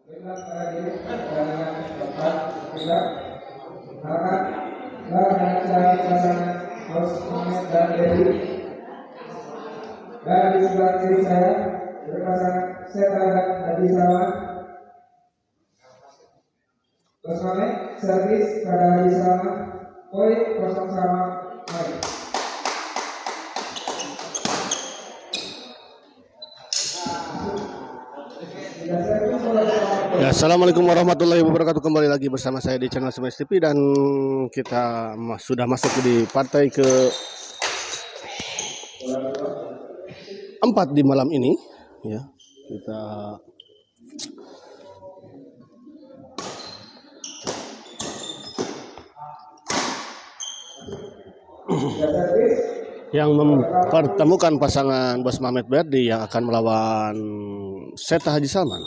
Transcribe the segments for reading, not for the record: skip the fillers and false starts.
Dan di sebelah kiri saya berpasang Seta dan Hadi Salaman. Kosongnya servis pada Hadi Salaman. Poin kosong sama main. Ya, assalamualaikum warahmatullahi wabarakatuh. Kembali lagi bersama saya di channel Smash TV dan kita sudah masuk di partai ke 4 di malam ini. Ya, kita yang mempertemukan pasangan Bos Mamet Berdi yang akan melawan Seta Haji Salman.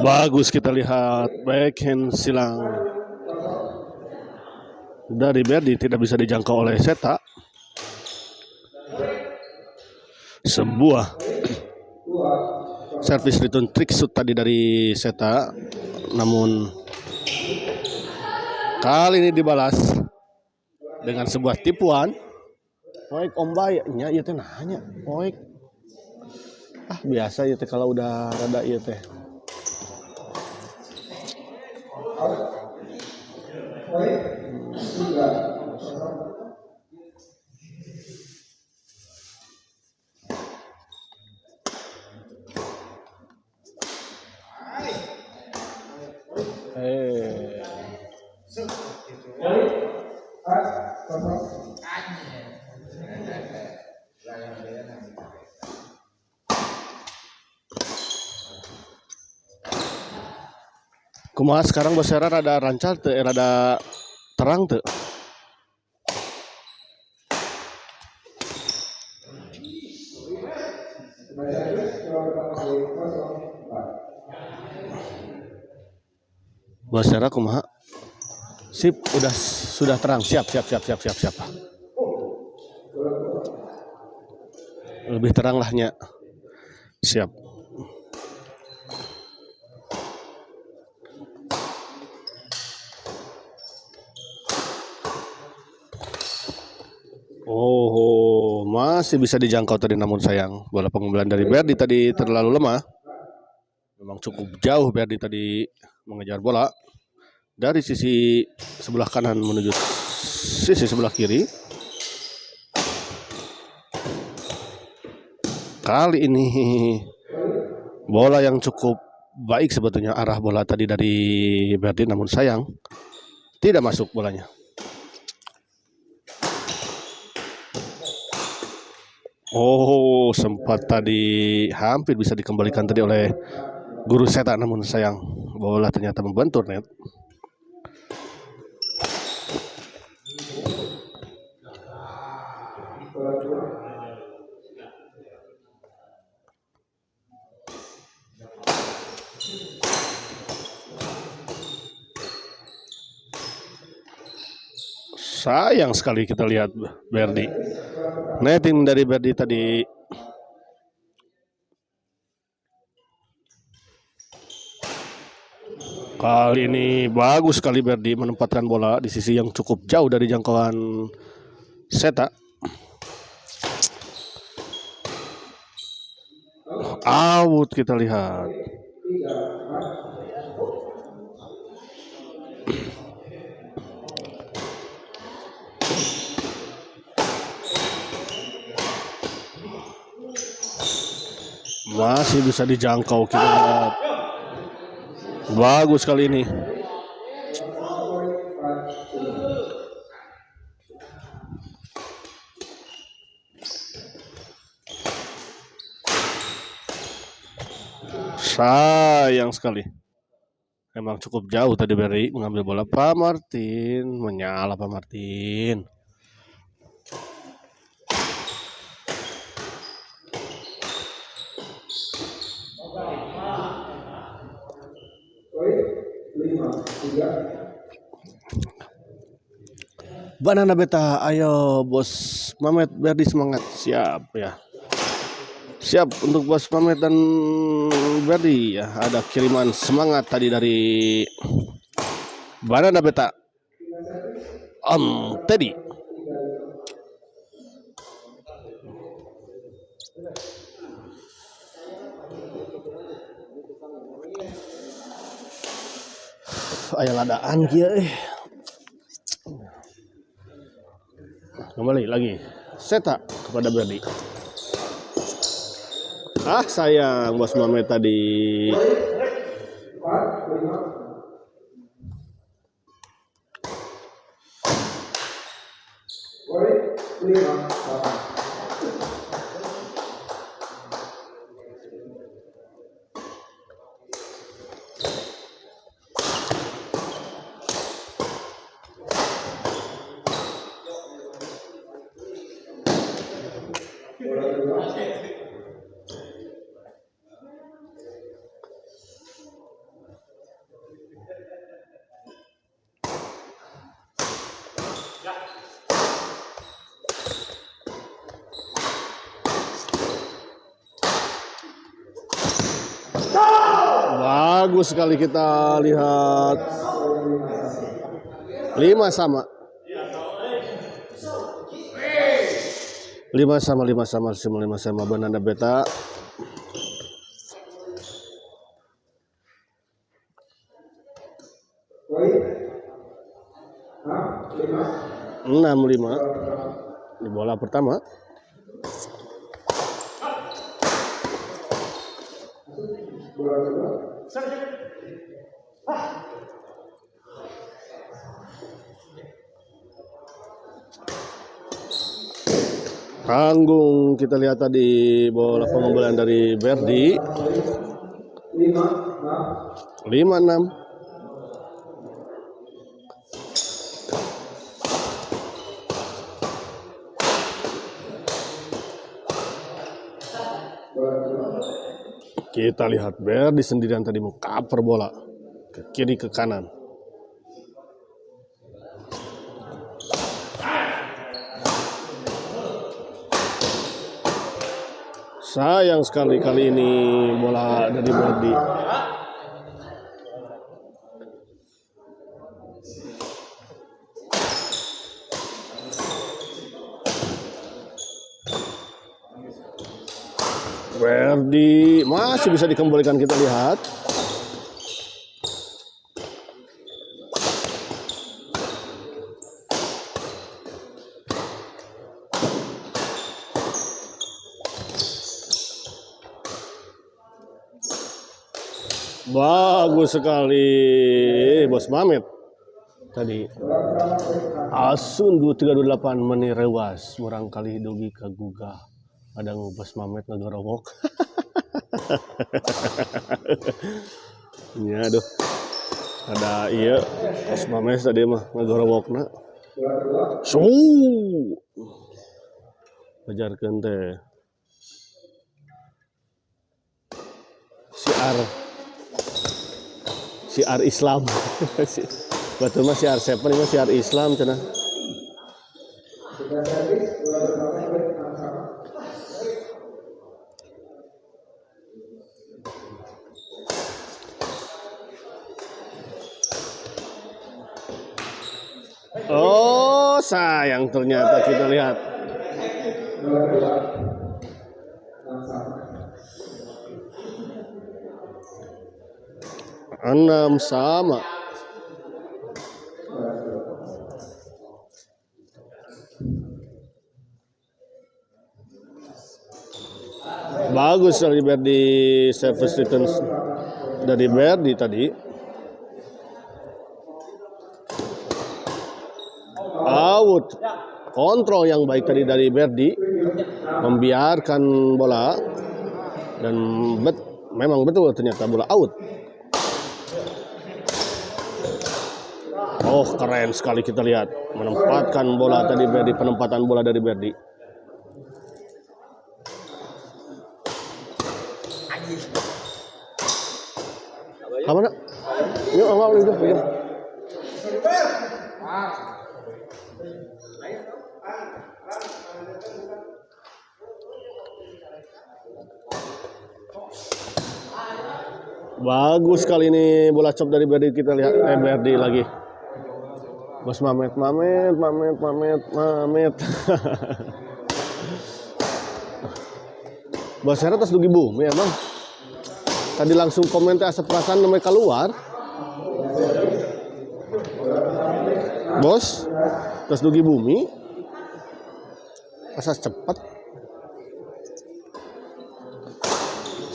Bagus kita lihat backhand silang dari Berdi, tidak bisa dijangkau oleh Seta. Sebuah service return trick shoot tadi dari Seta, namun kali ini dibalas dengan sebuah tipuan. Poik ombaynya ieu teh nanya, poik. Biasa ieu teh kalau udah rada ieu teh. Kumaha sekarang Bos Era rada rancar teu, rada terang teu? Bos Era kumaha? Sip, sudah terang. Siap. Lebih terang lahnya. Siap. Oh, masih bisa dijangkau tadi, namun sayang bola pengambilan dari Berdi tadi terlalu lemah. Memang cukup jauh Berdi tadi mengejar bola dari sisi sebelah kanan menuju sisi sebelah kiri. Kali ini bola yang cukup baik sebetulnya arah bola tadi dari Berdi, namun sayang tidak masuk bolanya. Oh, sempat tadi hampir bisa dikembalikan tadi oleh Guru Seta, namun sayang bola ternyata membentur net. Sayang sekali kita lihat Berdi. Netting dari Berdi tadi kali ini bagus sekali Berdi menempatkan bola di sisi yang cukup jauh dari jangkauan Seta. Out kita lihat. Masih bisa dijangkau kita lihat. Bagus kali ini. Sayang sekali. Emang cukup jauh tadi Berdi mengambil bola. Pak Martin menyala Pak Martin. Banana Beta, ayo Bos Mamet Berdi semangat. Siap ya. Siap untuk Bos Mamet dan Berdi ya. Ada kiriman semangat tadi dari Banana Beta. Om Teddy. Aya ladaan kieu Kembali lagi Seta kepada Berdi. Sayang Bos Mamet tadi. Bagus sekali kita lihat 5 sama 5 sama Banana Beta. Enam 5 di bola pertama. Tanggung kita lihat tadi bola pengumpulan dari Berdi 5-6. Kita lihat Berdi sendirian tadi mengcover bola ke kiri ke kanan. Sayang sekali kali ini bola dari Berdi. Berdi masih bisa dikembalikan, kita lihat. Bagus sekali Bos Mamet tadi. Asun 2328 menirewas murang kali dogi kagugah. Ada Bos Mamet ngagorowok. Ya aduh. Ada iya Bos Mamet tadi mah ngagorowokna. Bajarkeun teh. Siar Islam. Betul mah siar sepen ini siar Islam cenah. Oh, sayang ternyata kita lihat. Enam sama. Bagus dari Berdi, service return dari Berdi tadi. Out. Kontrol yang baik tadi dari Berdi, membiarkan bola dan memang betul ternyata bola out. Oh, keren sekali kita lihat menempatkan bola tadi Berdi, penempatan bola dari Berdi. Apa nak? Yuk, enggak boleh itu. Bagus kali ini bola chop dari Berdi, kita lihat Berdi lagi. Bos Mamet. Bos Hera tas dugi bumi emang. Tadi langsung komentar asap perasaan namanya keluar. Bos, tas dugi bumi. Asas cepat.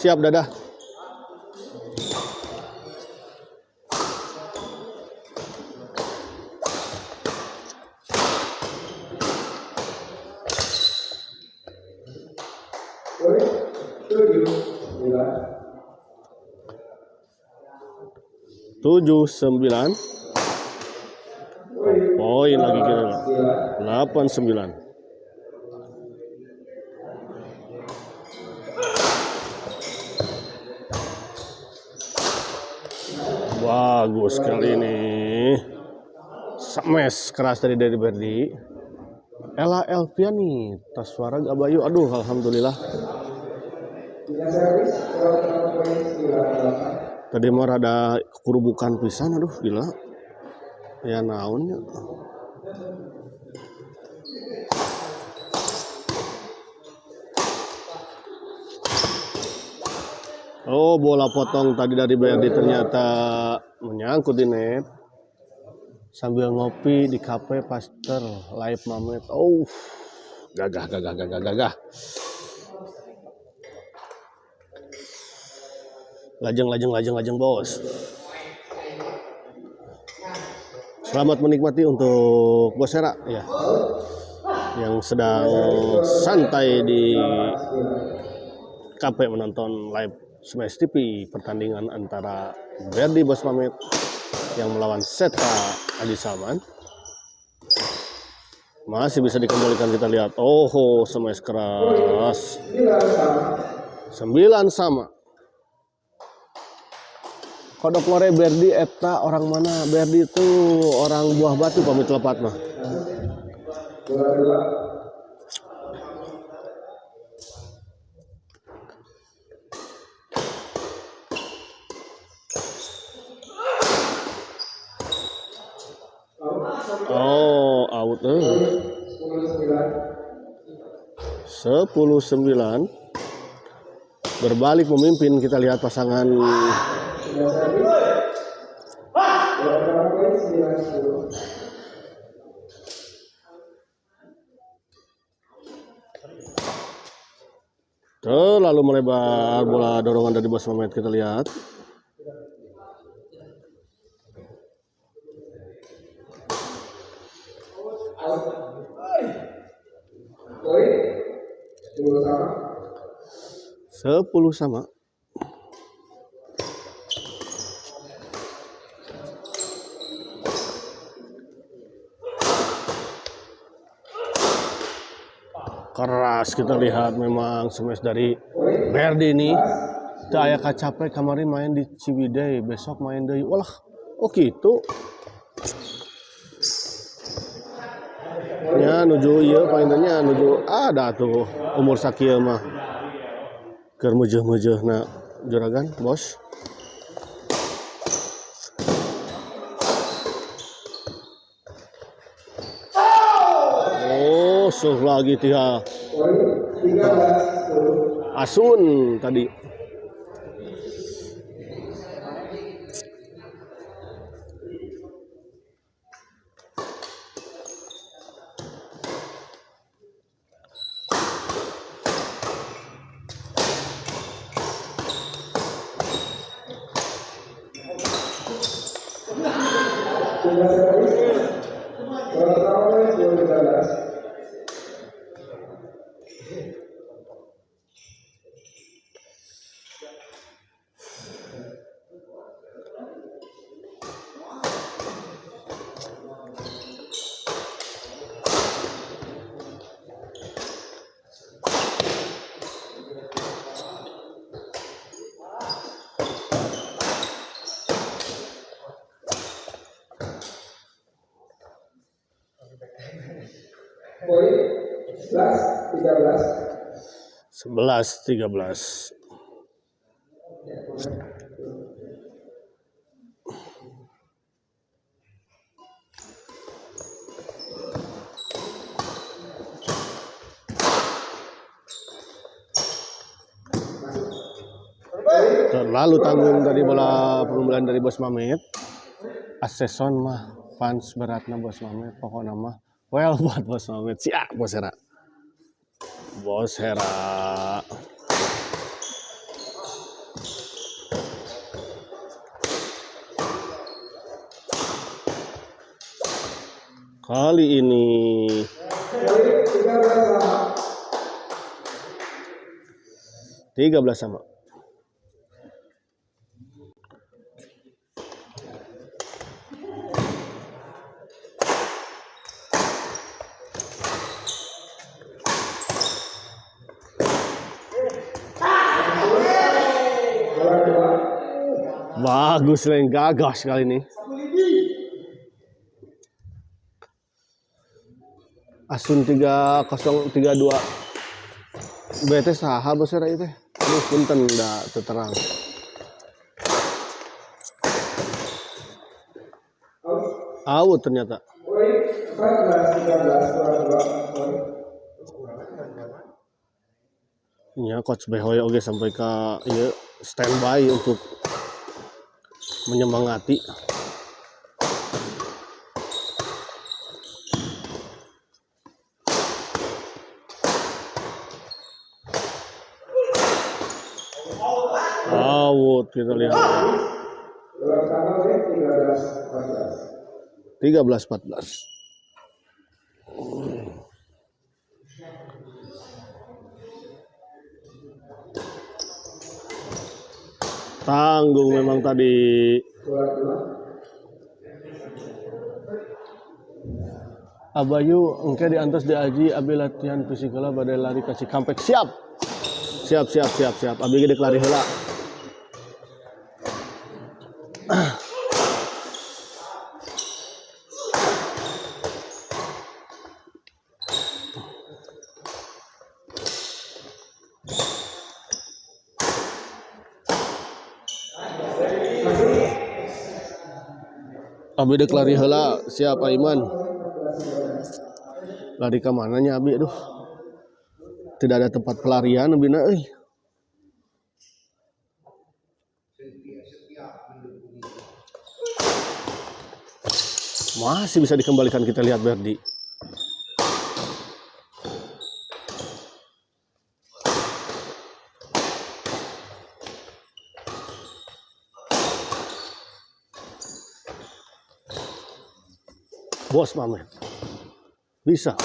Siap dadah. Tujuh sembilan, poin lagi kira 8-9. Bagus kali ini, smash keras dari Berdi. Ella Elviani, tas suara Gabayu, aduh alhamdulillah. Tadi mah rada kerubukan pisan, aduh gila. Ya naonnya. Oh, bola potong tadi dari Berdi ternyata menyangkut di net. Sambil ngopi di kafe Pasteur Live Mamet. Oh, gagah. Lajeng bos. Selamat menikmati untuk Bos Hera ya, yang sedang santai di kafe menonton live Smash TV pertandingan antara Berdi Bos Mamet yang melawan Seta Adi Salman. Masih bisa dikembalikan, kita lihat. Oh, smash keras. 9 sama. Kodok lore Berdi eta orang mana? Berdi itu orang Buah Batu pamit lepat mah. Oh, out. 10-9. Berbalik memimpin, kita lihat pasangan terlalu melebar bola dorongan dari Bos Mamet, kita lihat. Sepuluh sama. Keras, kita lihat memang smash dari Berdi ini. Daya capek kemarin main di Ciwidey, besok main di walah. Oh gitu. Ya nuju ieu painnya nuju ada tuh umur sakieu mah. Keur meujeun-meujeunna juragan, Bos. Oh, suh lagi tia. Asun tadi. Poin 11-13. 11-13. Terlalu tanggung dari bola pengumpulan dari Bos Mamet. Aseson mah fans beratna Bos Mamet, pokoknya mah well buat Bos Mamet. Siap Bos Hera. Bos Hera. Kali ini 13 sama. Bagus Leng, gagas kali ini. Asun 3032. BT saha Bos Hera itu. Aduh punten da terang. Out ternyata. Ya coach Behoy oke sampai ke ya, standby untuk menyemangati. Out kita lihat. 13-14. Tanggung memang tadi. Abayu engke diantos diaji abi latihan fisikala badai lari kasih comeback. Siap. Abi gede lari heula. Abi dek lari heula, siap Aiman. Lari ke mananya Abi? Aduh. Tidak ada tempat pelarian Abina euy. Masih bisa dikembalikan, kita lihat Berdi. Bos Mamet bisa.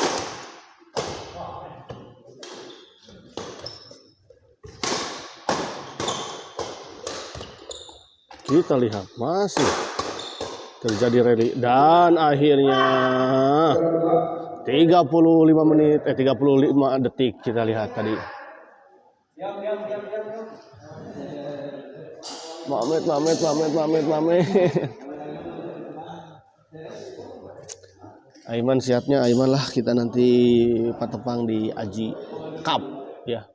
Kita lihat masih terjadi rally dan akhirnya 35 detik kita lihat tadi. Mamet. Aiman siapnya Aiman lah, kita nanti patepang di Aji Cup ya.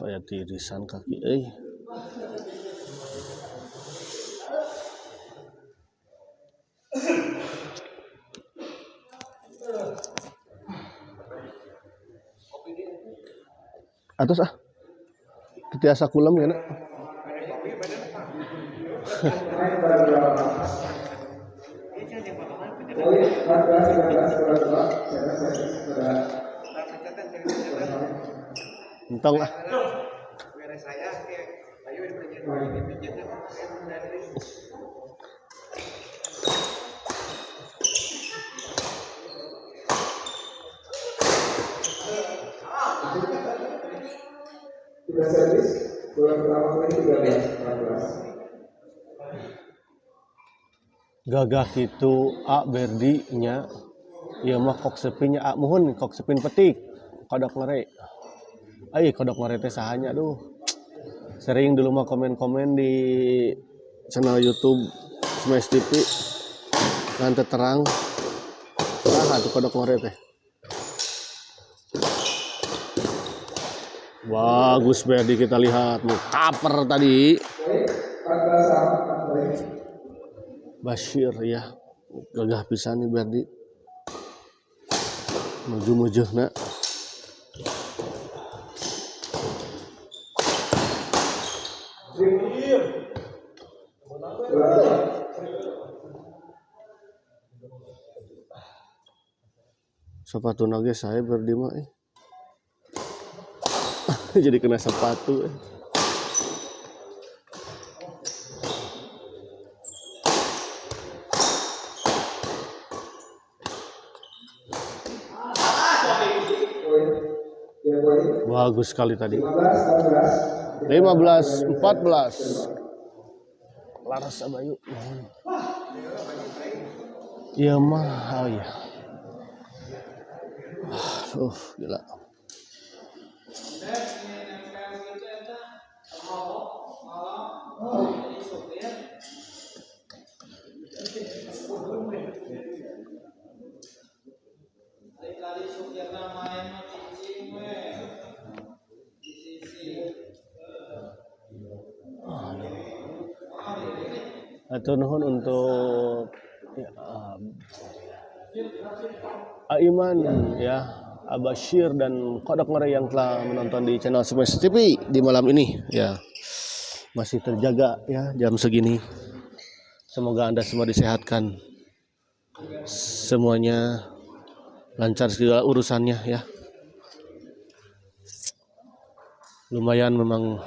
Aya tirisan kaki euy. Atus titiasa kulam ya nak. Entong lah. Kita servis bola pertama ini 13-14. Gagah gitu Berdi nya. Ieu mah kok sepinya muhun kok sepin petik. Kodok ngere. Kodok ngere teh sahanya aduh. Sering dulu mah komen-komen di channel YouTube Smash TV. Nanti terang. Nah, tuh kodok ngore teh. Bagus Berdi, kita lihat cover tadi. Poin 14 sama 4 poin. Bashir ya. Gagah pisan nih Berdi. Mujuh-mujuh nak. Sepatu nage saya Berdi mah jadi kena sepatu Bagus sekali tadi. 15-14. Laras Abayu. Iya mah, oh iya. Gila. Atur nuhun untuk ya, Aiman ya, Abashir dan kodok ngere yang telah menonton di channel Smash TV di malam ini ya. Masih terjaga ya jam segini. Semoga Anda semua disehatkan. Semuanya lancar segala urusannya ya. Lumayan memang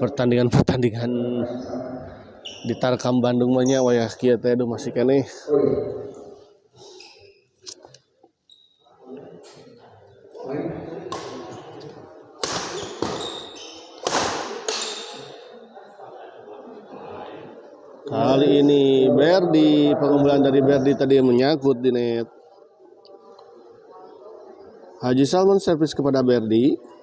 pertandingan di Tarkam Bandung mahnya wayah kieu teh masih keneh. Kali ini Berdi, pengumpulan dari Berdi tadi menyangkut di net. Haji Salman servis kepada Berdi.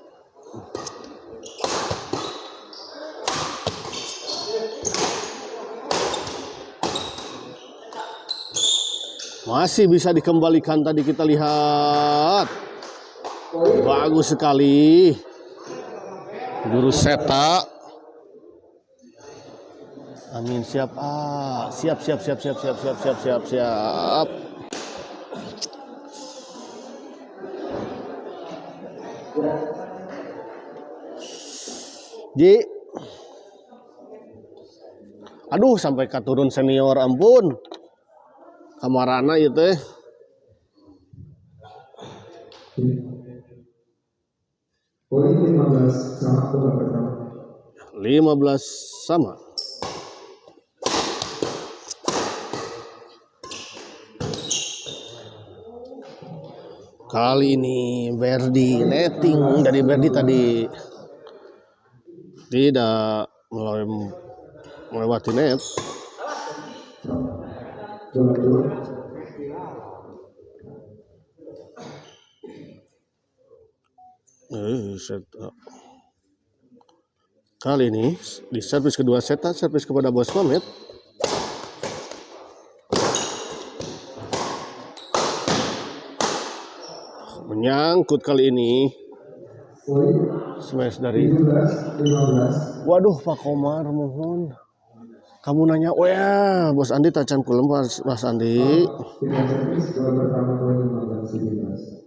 Masih bisa dikembalikan tadi kita lihat. Bagus sekali. Guru Seta. Amin siap. Siap. Ji. Aduh sampai katurun senior ampun. Kamarana ieu teh. Poin 15 sama babak pertama. 15 sama. Kali ini Berdi netting dari Berdi tadi tidak melewati net. Kali ini di servis kedua Seta, servis kepada Bos Mamet. Menyangkut kali ini. Smash dari 15. Waduh Pak Komar mohon. Kamu nanya, oh ya, Bos Andi tacan kulem Mas Andi. Dengan servis babak pertama poin 15-17.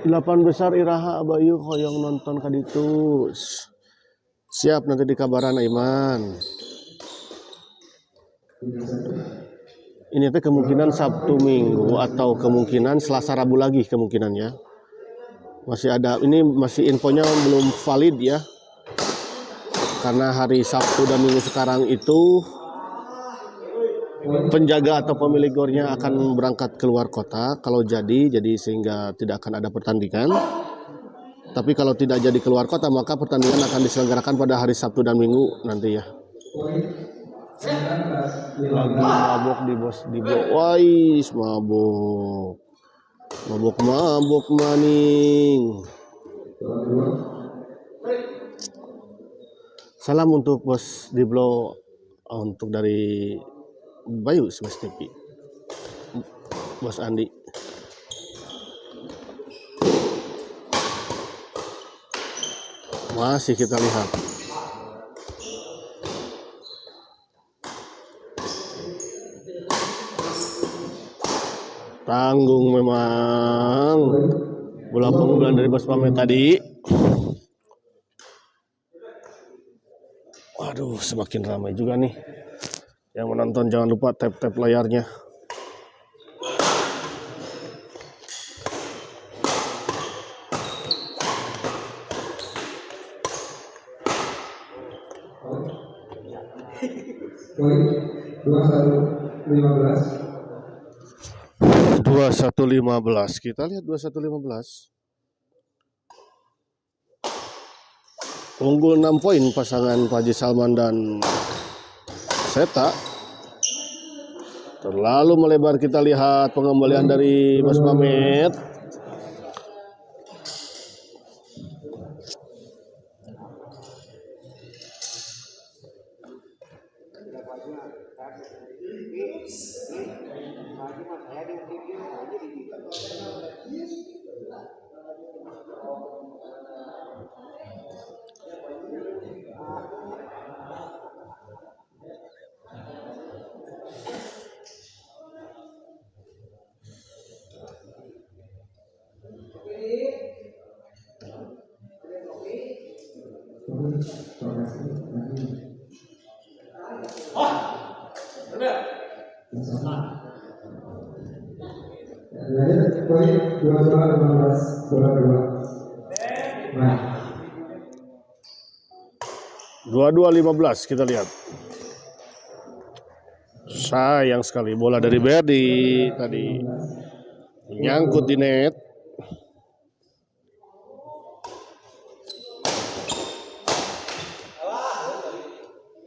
8 besar Iraha Abayu hoyong nonton kaditu. Siap nanti dikabaran Aiman. Ini teh kemungkinan Sabtu Minggu atau kemungkinan Selasa Rabu lagi kemungkinannya. Masih ada, ini masih infonya belum valid ya. Karena hari Sabtu dan Minggu sekarang itu penjaga atau pemilik gornya akan berangkat keluar kota. Kalau jadi sehingga tidak akan ada pertandingan. Tapi kalau tidak jadi keluar kota maka pertandingan akan diselenggarakan pada hari Sabtu dan Minggu nanti ya. Lagi mabok di bos di wais mabok. Mabuk-mabuk maning. Salam untuk bos Diblo, untuk dari Bayu Smash TV, bos Andi. Masih kita lihat. Tanggung memang bola pengumpulan dari Bos Mamet tadi. Waduh, semakin ramai juga nih. Yang menonton jangan lupa tap-tap layarnya. Poin 21-15. 21-15. Kita lihat 21-15. Unggul 6 poin pasangan Pak Haji Salman dan Seta. Terlalu melebar, kita lihat pengembalian dari Bos Mamet. Poin 22-15. Bola kedua. Nah. 22-15 kita lihat. Sayang sekali bola dari Berdi tadi menyangkut di net.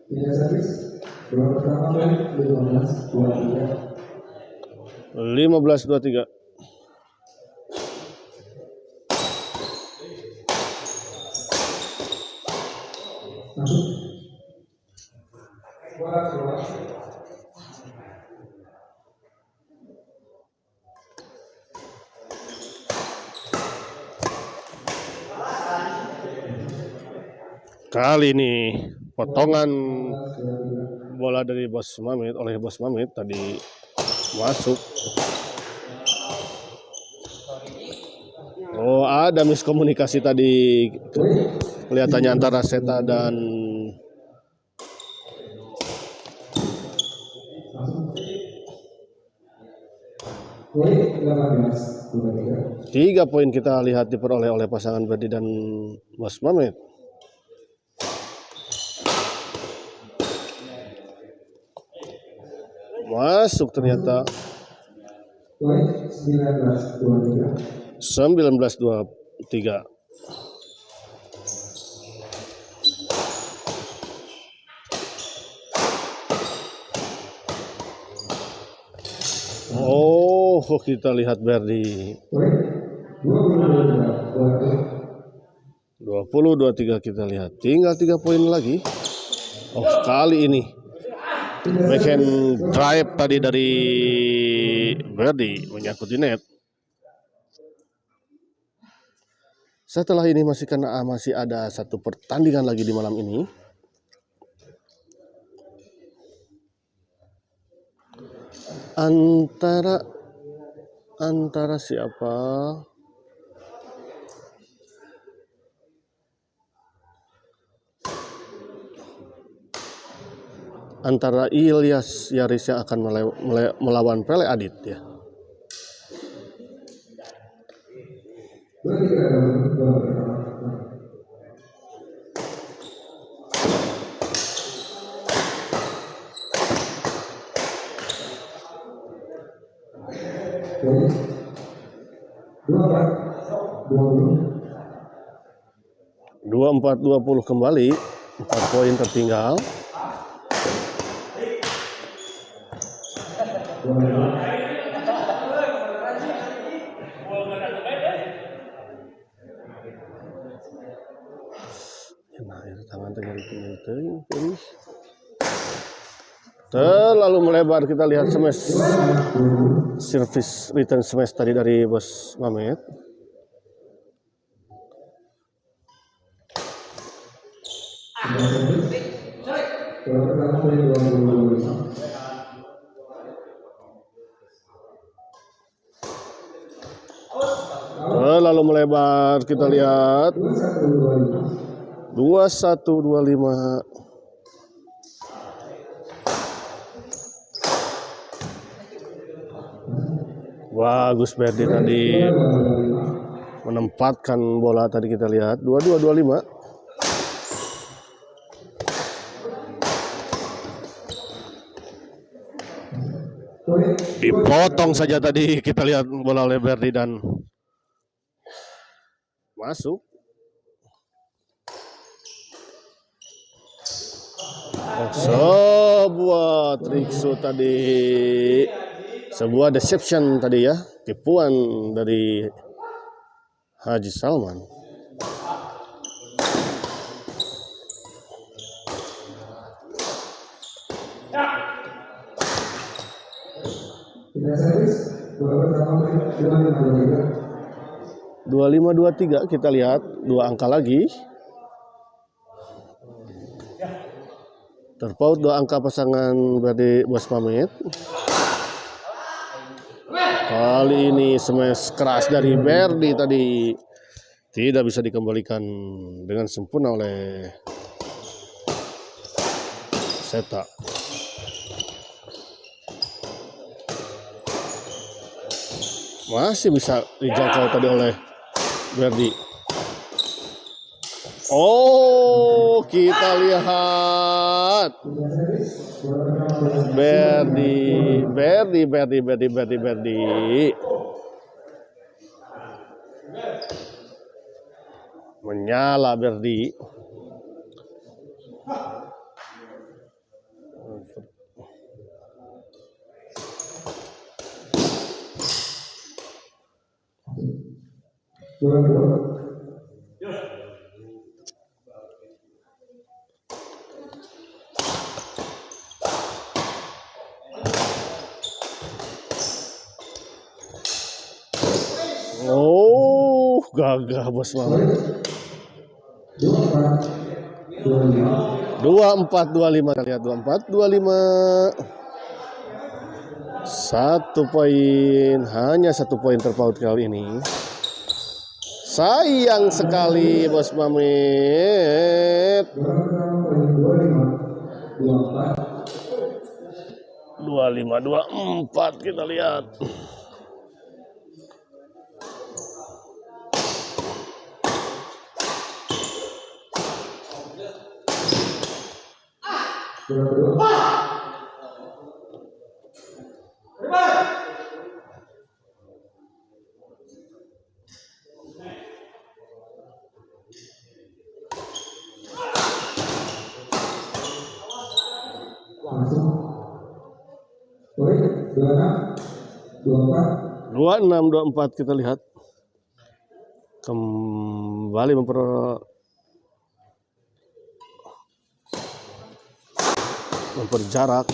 Tidak servis. Bola pertama poin 15-23. 15-23. Bola kedua. Kali ini potongan bola dari Bos Mamet oleh Bos Mamet tadi masuk. Oh, ada miskomunikasi tadi kelihatannya antara Seta dan Poin 18-23. 3 poin kita lihat diperoleh oleh pasangan Berdi dan Bos Mamet. Masuk ternyata. Poin 19-23. 19-23. Oh, kita lihat Berdi. Poin 20-23 kita lihat. Tinggal 3 poin lagi. Oh, kali ini backhand drive tadi dari Berdi menyangkut di net. Setelah ini masih ada satu pertandingan lagi di malam ini. Antara siapa? Antara Ilyas Yaris yang akan melawan Pele Adit ya. Poin 24-20 kembali. 4 poin tertinggal. Terlalu melebar. Kita lihat smash service return smash tadi dari Bos Mamet. Terlalu melebar. Kita lihat 21-25. Bagus Berdi tadi menempatkan bola tadi, kita lihat 22-25. Dipotong saja tadi, kita lihat bola oleh Berdi dan masuk. Sebuah triksu tadi, sebuah deception tadi ya, tipuan dari Haji Salman. Tidak servis, 25-23, kita lihat dua angka lagi. Terpaut dua angka pasangan Berdi Bos Mamet. Kali ini smash keras dari Berdi tadi tidak bisa dikembalikan dengan sempurna oleh Seta. Masih bisa dijangkau tadi oleh Berdi. Oh, kita lihat Berdi. Menyala Berdi. Oh, gagah Bos Mamet. 24-25, kita lihat 24-25. 1 poin, hanya 1 poin terpaut kali ini. Sayang sekali Bos Mamet. 25-24, kita lihat. Langsung. Poin 26-24, kita lihat. Kembali memperjarak.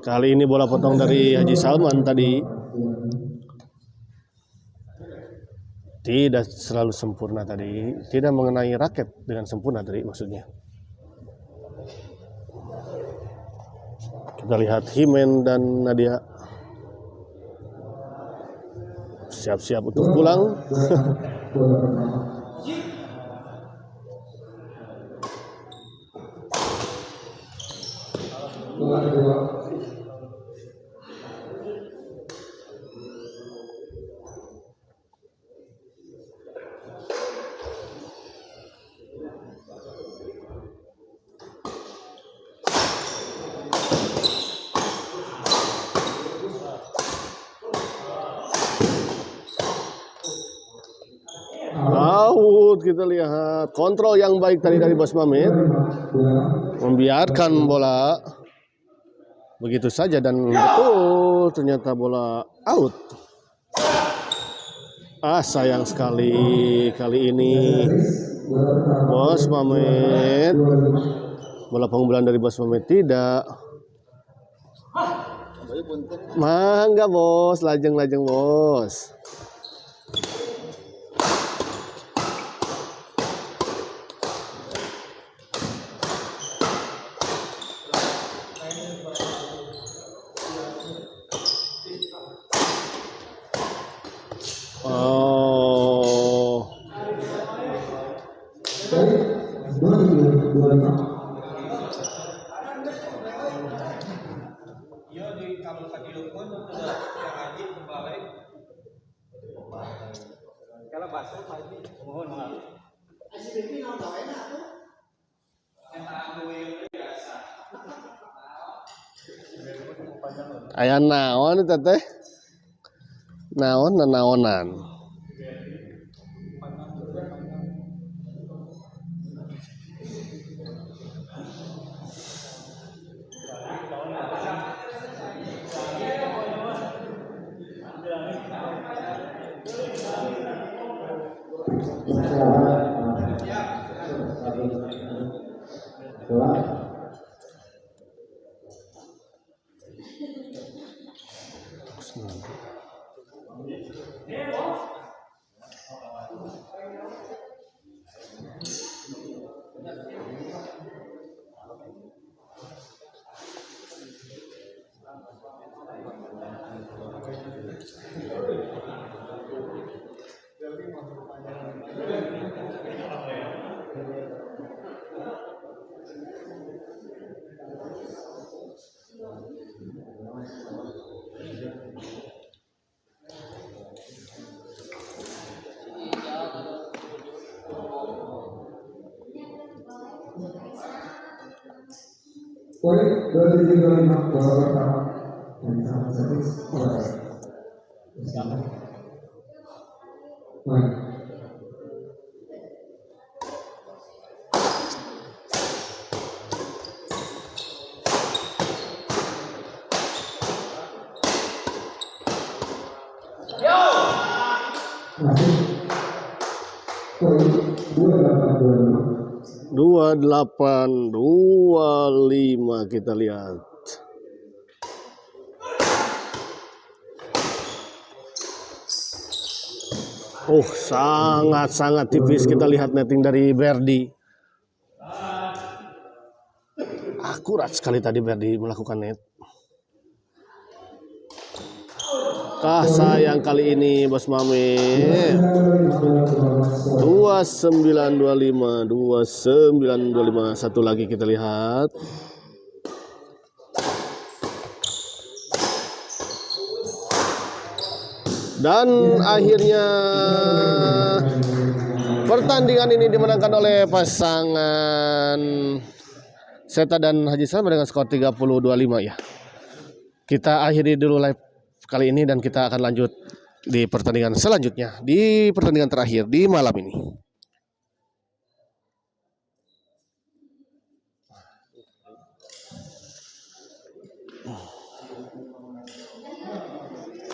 Kali ini bola potong dari Haji Salman tadi tidak selalu sempurna tadi, tidak mengenai raket dengan sempurna tadi maksudnya. Kita lihat Himen dan Nadia siap-siap untuk pulang. Kita lihat kontrol yang baik tadi dari Bos Mamet, membiarkan bola begitu saja dan betul ternyata bola out. Sayang sekali kali ini Bos Mamet. Bola pengumpulan dari Bos Mamet tidak. Mangga bos, lajeng bos. Oh. Aya naon eta teh? Naonan. Poin 2725 bola pertama dari sama servis. Poin. Masih. Poin 2825. 2825 kita lihat. Sangat tipis kita lihat netting dari Berdi. Akurat sekali tadi Berdi melakukan net. Sayang kali ini Bos Mamet. 2925 satu lagi kita lihat. Dan akhirnya pertandingan ini dimenangkan oleh pasangan Seta dan Haji Salma dengan skor 30-25 ya. Kita akhiri dulu live kali ini dan kita akan lanjut di pertandingan selanjutnya, di pertandingan terakhir di malam ini.